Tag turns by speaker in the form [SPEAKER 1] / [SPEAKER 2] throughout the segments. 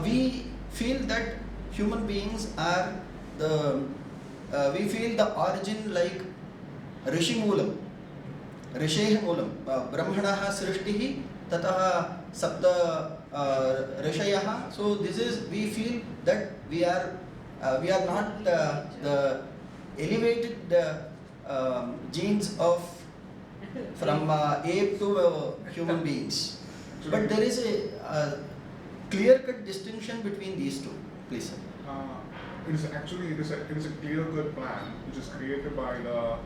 [SPEAKER 1] we feel that human beings are the, we feel the origin like Rishi Moolam, Risheha Moolam, Brahmanaha Srishtihi, Tataha Sapta Rishayaha. So this is, we feel that we are not the elevated genes of from ape to human beings. But there is a clear-cut distinction between these two. Please, sir.
[SPEAKER 2] It is a clear-cut plan which is created by the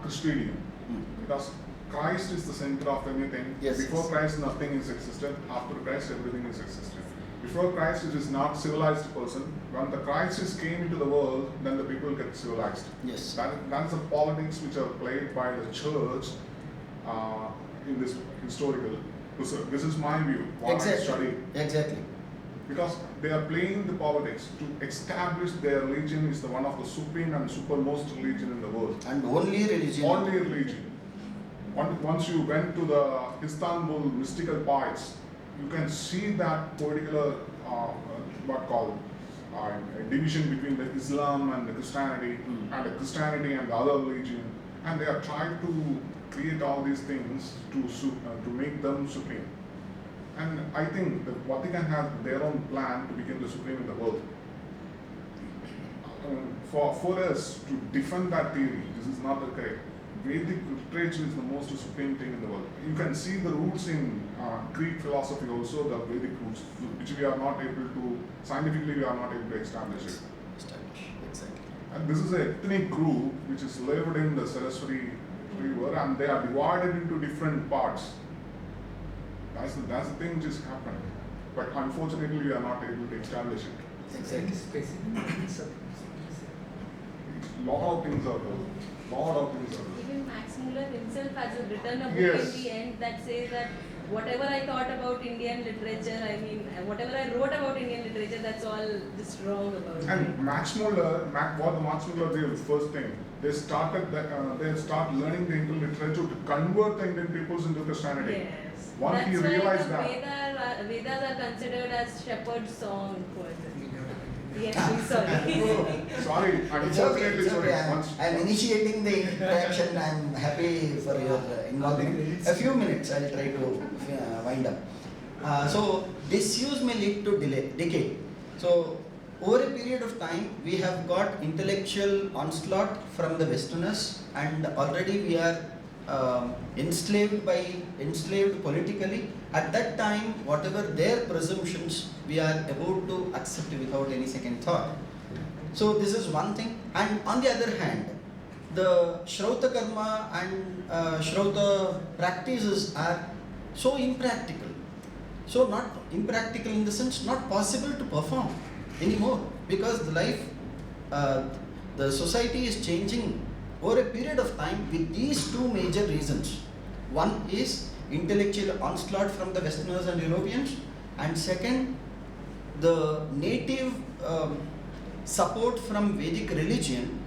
[SPEAKER 2] Christian. Because Christ is the center of everything.
[SPEAKER 1] Yes,
[SPEAKER 2] Before
[SPEAKER 1] yes.
[SPEAKER 2] Christ, nothing is existent. After Christ, everything is existent. Before Christ, it is not civilized person. When the Christ came into the world, then the people get civilized.
[SPEAKER 1] Yes.
[SPEAKER 2] That's the politics which are played by the church in this historical. This is my view. What
[SPEAKER 1] Exactly.
[SPEAKER 2] I study.
[SPEAKER 1] Exactly.
[SPEAKER 2] Because they are playing the politics to establish their religion is the one of the supreme and supermost religion in the world.
[SPEAKER 1] And only religion.
[SPEAKER 2] Only religion. Once you went to the Istanbul mystical parts, you can see that particular division between the Islam and the Christianity, and the Christianity and the other religion, and they are trying to create all these things to make them supreme. And I think the Vatican has their own plan to become the supreme in the world. For us to defend that theory, this is not the correct. Vedic literature is the most supreme thing in the world. You can see the roots in Greek philosophy also, the Vedic roots, which we are not able to, scientifically we are not able to establish it.
[SPEAKER 1] Exactly.
[SPEAKER 2] And this is an ethnic group which is lived in the Saraswati River, and they are divided into different parts. That's the thing which is happening. But unfortunately we are not able to establish it.
[SPEAKER 1] Exactly.
[SPEAKER 2] Lot of things are there.
[SPEAKER 3] Even Max Muller himself has written a book
[SPEAKER 2] Yes.
[SPEAKER 3] in the end that says that whatever I thought about Indian literature, whatever I wrote about Indian literature, that's all just wrong about it.
[SPEAKER 2] And Max Muller did the first thing. They start learning the Indian literature to convert the Indian peoples into Christianity.
[SPEAKER 3] Yes.
[SPEAKER 2] Once he
[SPEAKER 3] That's why
[SPEAKER 2] realized
[SPEAKER 3] the
[SPEAKER 2] that.
[SPEAKER 3] Vedas are considered as shepherd's song poetry. Yes, I'm sorry.
[SPEAKER 2] Sorry,
[SPEAKER 1] It's okay.
[SPEAKER 2] unfortunately,
[SPEAKER 1] It's okay.
[SPEAKER 2] sorry.
[SPEAKER 1] I'm initiating the interaction. I'm happy for your involvement. A few minutes. I'll try to wind up. So disuse may lead to decay. So over a period of time, we have got intellectual onslaught from the Westerners, and already we are enslaved politically. At that time, whatever their presumptions, we are about to accept without any second thought. So this is one thing. And on the other hand, the Shrauta karma and Shrauta practices are so impractical. So not impractical in the sense not possible to perform anymore, because the life, the society is changing over a period of time with these two major reasons. One is intellectual onslaught from the Westerners and Europeans, and second, the native support from Vedic religion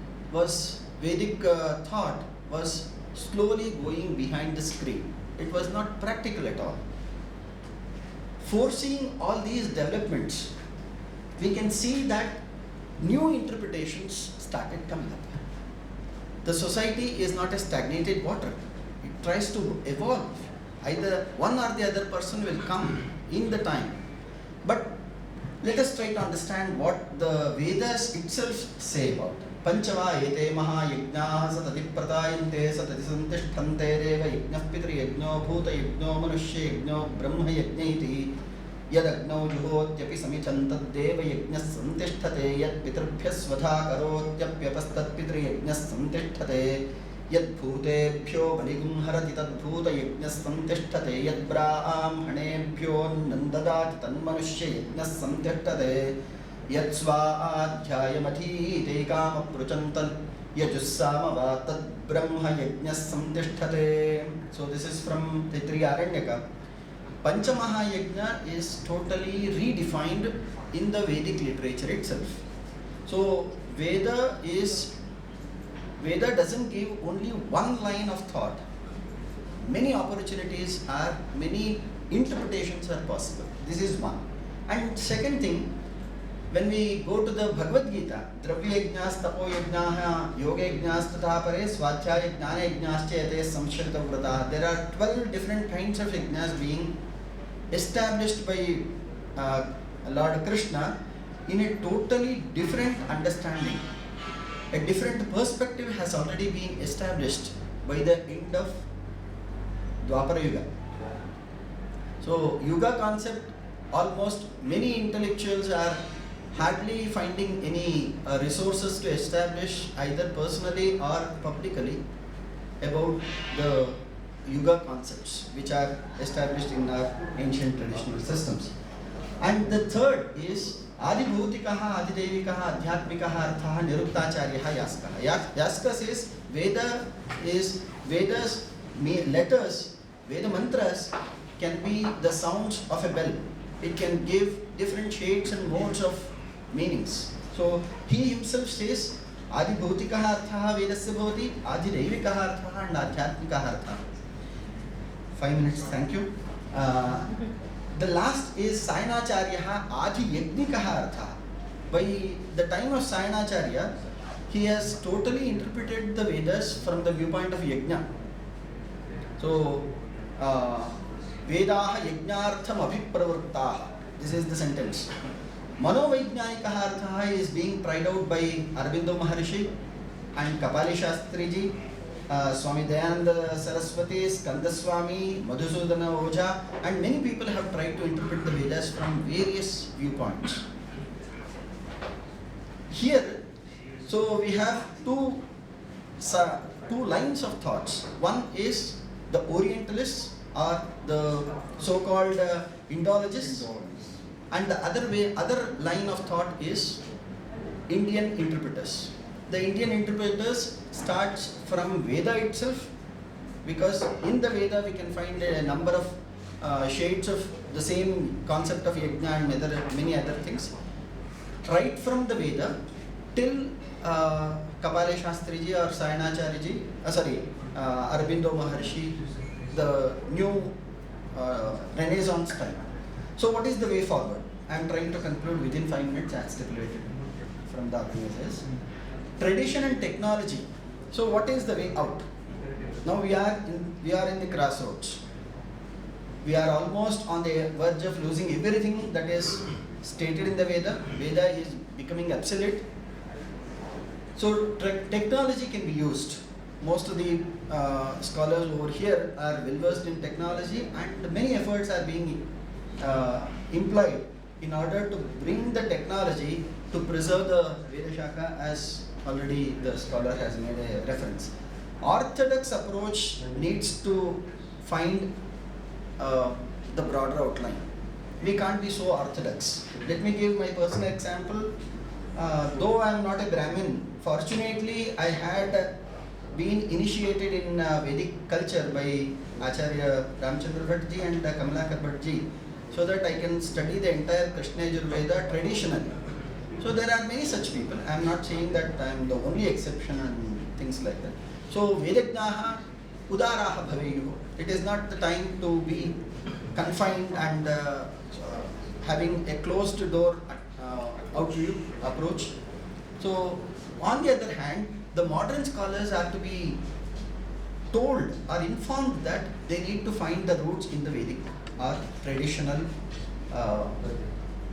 [SPEAKER 1] Vedic thought was slowly going behind the screen. It was not practical at all. Foreseeing all these developments, we can see that new interpretations started coming up. The society is not a stagnated water. It tries to evolve. Either one or the other person will come in the time. But let us try to understand what the Vedas itself say about it. Panchava ete mahayajnaha satati pratayante satati santishtante reva yajnah pitri yajno bhuta yajno manushya yajno brahma yajna iti yadagno juhotyapi samichantat deva yajnas santisthate yad pitrubhyas svadha karotyapyapastat pitri yajnas santisthate yad bhutebhyo baligum harati tad bhuta yajnas santisthate yad brahmanebhyo nandadati tan manushya yajnas santisthate yad svaadhyayamathite kamapruchantal yajussama tad brahma yajnas santisthate. So this is from Taittiriya Panchamahayajna is totally redefined in the Vedic literature itself. So Veda doesn't give only one line of thought. Many opportunities are, many interpretations are possible. This is one. And second thing, when we go to the Bhagavad Gita, Dravya Yajnas, Tapo Yajnaha, Yoga Yajnas, Tatha Pare, Swachaya Jnana Yajnas, Chayate, Samshrita Vrata. There are 12 different kinds of yajnas being established by Lord Krishna in a totally different understanding. A different perspective has already been established by the end of Dwapara Yuga. So, Yuga concept, almost many intellectuals are hardly finding any resources to establish either personally or publicly about the Yuga concepts which are established in our ancient traditional systems. And the third is Adibhutikaha, Adidevikaha, Adhyatmikaha, Arthaha, Niruktacharyaha, Yaskaha. Yaska says Vedas letters, Veda mantras can be the sounds of a bell. It can give different shades and modes of meanings. So he himself says Adibhutikaha Arthaha Vedasya Bhavati, Adidevikaha Arthaha and Adhyatmikaha Arthaha. 5 minutes, thank you. The last is Sayanacharyaha Adi Yajnikaha Artha. By the time of Sayanacharya, he has totally interpreted the Vedas from the viewpoint of Yajna. So, Vedaha Yajnartham Abhipravruttaha. This is the sentence. Manovajnanikaha Artha is being tried out by Aurobindo Maharishi and Kapali Shastriji, Swami Dayananda Saraswati, Skandaswami, Madhusudana Ojha, and many people have tried to interpret the Vedas from various viewpoints. Here, so we have two lines of thoughts. One is the Orientalists or the so-called Indologists, and the other line of thought is Indian interpreters. The Indian interpreters starts from Veda itself, because in the Veda we can find a number of shades of the same concept of Yajna and many other things. Right from the Veda till Kapali Shastriji or Sayanachariji, Aurobindo Maharshi, the new Renaissance time. So what is the way forward? I am trying to conclude within 5 minutes as stipulated from the organizers. Tradition and technology. So what is the way out? Now we are in the crossroads. We are almost on the verge of losing everything that is stated in the Veda. Veda is becoming obsolete. So technology can be used. Most of the scholars over here are well versed in technology, and many efforts are being employed in order to bring the technology to preserve the Veda Shaka, as already the scholar has made a reference. Orthodox approach needs to find the broader outline. We can't be so orthodox. Let me give my personal example. Though I am not a Brahmin, fortunately I had been initiated in Vedic culture by Acharya Ramchandra Bhattji and Kamalakar Bhattji, so that I can study the entire Krishna Yajurveda traditionally. So there are many such people. I am not saying that I am the only exception and things like that. So Vedajnaha Udaraha Bhaveyuh. It is not the time to be confined and having a closed door approach. So on the other hand, the modern scholars are to be told or informed that they need to find the roots in the Vedic or traditional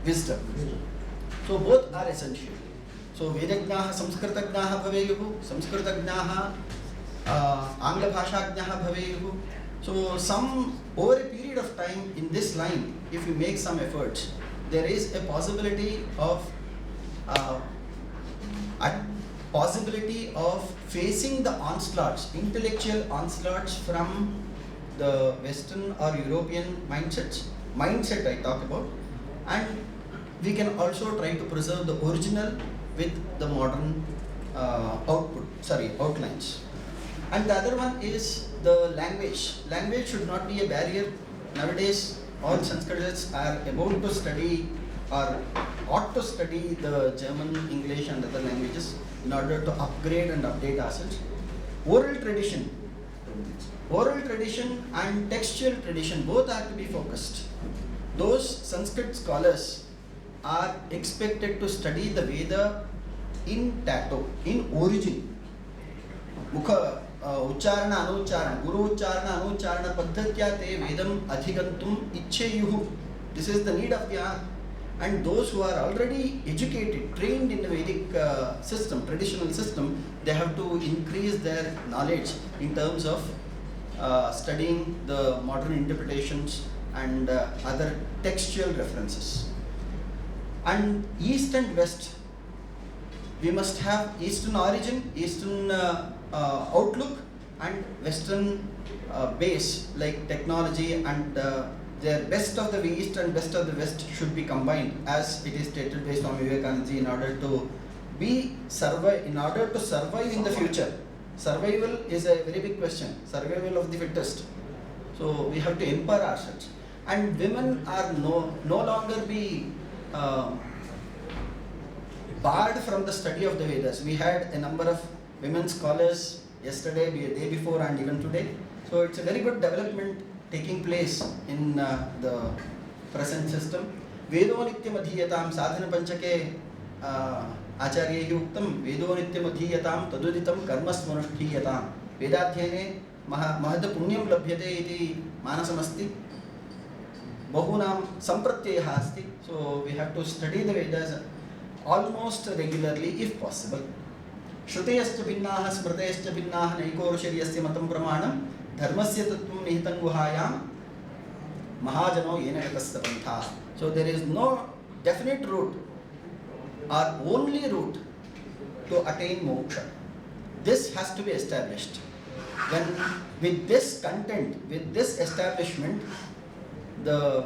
[SPEAKER 1] wisdom. So both are essential. So Vedajnaha Samskritagnaha Bhaveyuh, Samskritagnaha Angla Bhashagnaha Bhaveyuh. So over a period of time in this line, if you make some efforts, there is a possibility of facing the onslaughts, intellectual onslaughts from the Western or European mindset I talk about, and we can also try to preserve the original with the modern outlines. And the other one is the language. Language should not be a barrier. Nowadays, all Sanskritists are about to study or ought to study the German, English and other languages in order to upgrade and update ourselves. Oral tradition and textual tradition both are to be focused. those Sanskrit scholars are expected to study the Veda in tatto, in origin. Mukha उच्चारण अनुच्चारण गुरु उच्चारण अनुच्चारण पद्धत्या ते वेदम अधिगंतुम इच्छेयुः. This is the need of the hour. And those who are already educated, trained in the Vedic system, traditional system, they have to increase their knowledge in terms of studying the modern interpretations and other textual references. And East and West, we must have Eastern origin, Eastern outlook, and Western base like technology, and their best of the East and best of the West should be combined, as it is stated by Swami Vivekananda in order to survive in the future. Survival is a very big question. Survival of the fittest. So we have to empower ourselves. And women are no longer be barred from the study of the Vedas. We had a number of women scholars yesterday, the day before, and even today. So it's a very good development taking place in the present system. Vedo nityam adhiyatam sadhana panchake आचार्यैः उक्तं वेदो नित्यम् अधीयतां तदुदितं कर्मस्वनुष्ठीयतां. वेदाध्ययने महत् पुण्यं लभ्यते इति मानसमस्ति. बहूनां सम्प्रत्ययः अस्ति. So we have to study the Vedas almost regularly if possible. श्रुतयश्च भिन्नाः स्मृतयश्च भिन्नाः नैकोरुषर्यस्य मतं प्रमाणं धर्मस्य तत्त्वं निहितं गुहायां महाजनो येन गतस्य पन्थाः. So there is no definite route or only route to attain moksha. This has to be established. When with this content, with this establishment, the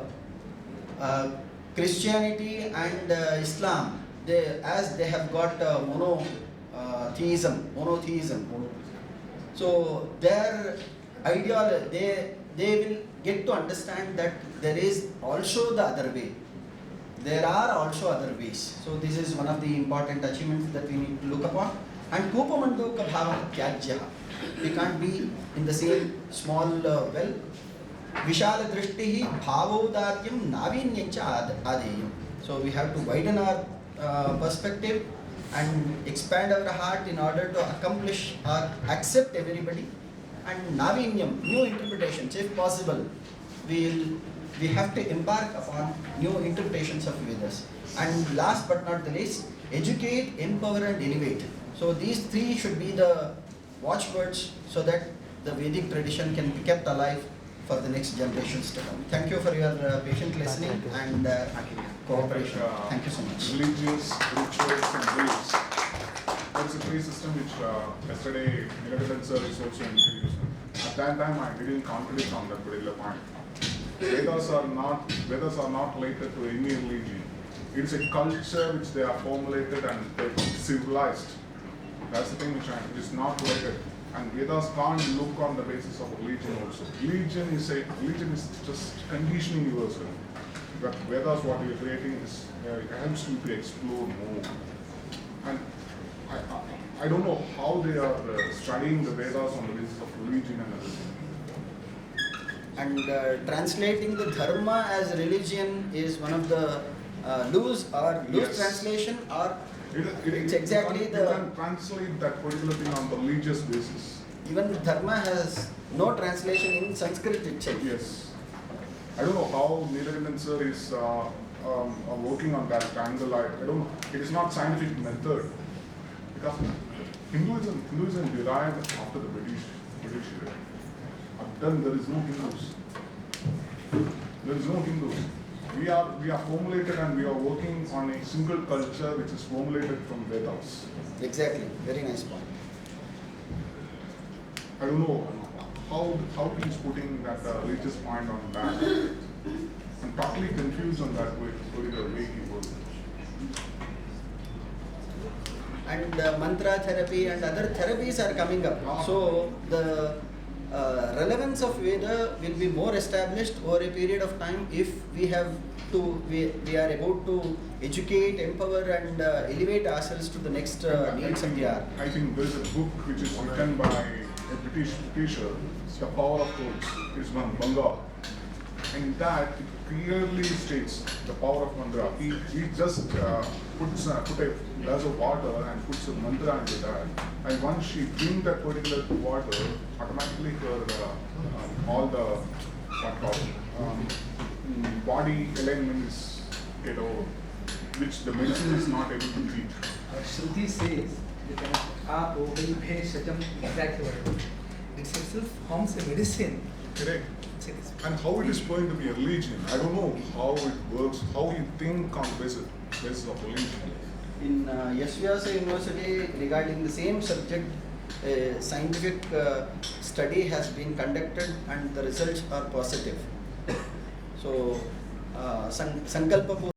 [SPEAKER 1] Christianity and Islam, as they have got monotheism. So their ideology, they will get to understand that there is also the other way. There are also other ways. So this is one of the important achievements that we need to look upon. And Kupamandoka Bhava Tyajya. We can't be in the same small well. Vishala Drishtihi Bhavodatyam Navinyancha Adeyam. So we have to widen our perspective and expand our heart in order to accomplish or accept everybody. And Navinyam, new interpretations, if possible, we have to embark upon new interpretations of Vedas. And last but not the least, educate, empower and elevate. So these three should be the watchwords so that the Vedic tradition can be kept alive for the next generations to come. Thank you for your patient listening and cooperation. Thank you so much.
[SPEAKER 2] Religions, rituals and beliefs. That's a three system which yesterday Nilakadan sir is also introduced. At that time I didn't contradict on that particular point. Vedas are not related to any religion. It's a culture which they are formulated and civilized. That's the thing which is not related. And Vedas can't look on the basis of religion also. Religion is just conditioning yourself. But Vedas, what we are creating is helps you to explore more. And I don't know how they are studying the Vedas on the basis of religion and everything.
[SPEAKER 1] And translating the dharma as religion is one of the loose
[SPEAKER 2] Yes.
[SPEAKER 1] translation, or it's exactly
[SPEAKER 2] you can translate that particular thing on the religious basis.
[SPEAKER 1] even dharma has no translation in Sanskrit itself.
[SPEAKER 2] Yes. I don't know how Nilakadan sir is working on that angle. I don't know. It is not scientific method. Because Hinduism derived after the British era. Then there is no Hindus. There is no Hindus. We are formulated and we are working on a single culture which is formulated from Vedas.
[SPEAKER 1] Exactly. Very nice point.
[SPEAKER 2] I don't know how he is putting that religious point on that. I'm totally confused on that particular way he works.
[SPEAKER 1] And mantra therapy and other therapies are coming up. So the relevance of Veda will be more established over a period of time if we are able to educate, empower and elevate ourselves to the next needs of the hour.
[SPEAKER 2] I think there is a book which is written by a British teacher, The Power of Words. It's from Bengal. in that it clearly states the power of mantra. He just put a glass of water and puts a mantra into that, and once she drinks that particular water, automatically her all the what called body alignment is get over, which the medicine is not able to treat.
[SPEAKER 4] Shruti says that apo bheshajam, exactly what it is. It itself forms a medicine.
[SPEAKER 2] Correct.
[SPEAKER 4] It's a medicine.
[SPEAKER 2] And how it is going to be a religion? I don't know how it works, how you think on basis of religion.
[SPEAKER 1] In Yashvyasa University, regarding the same subject, a scientific study has been conducted and the results are positive. So, Sankalpa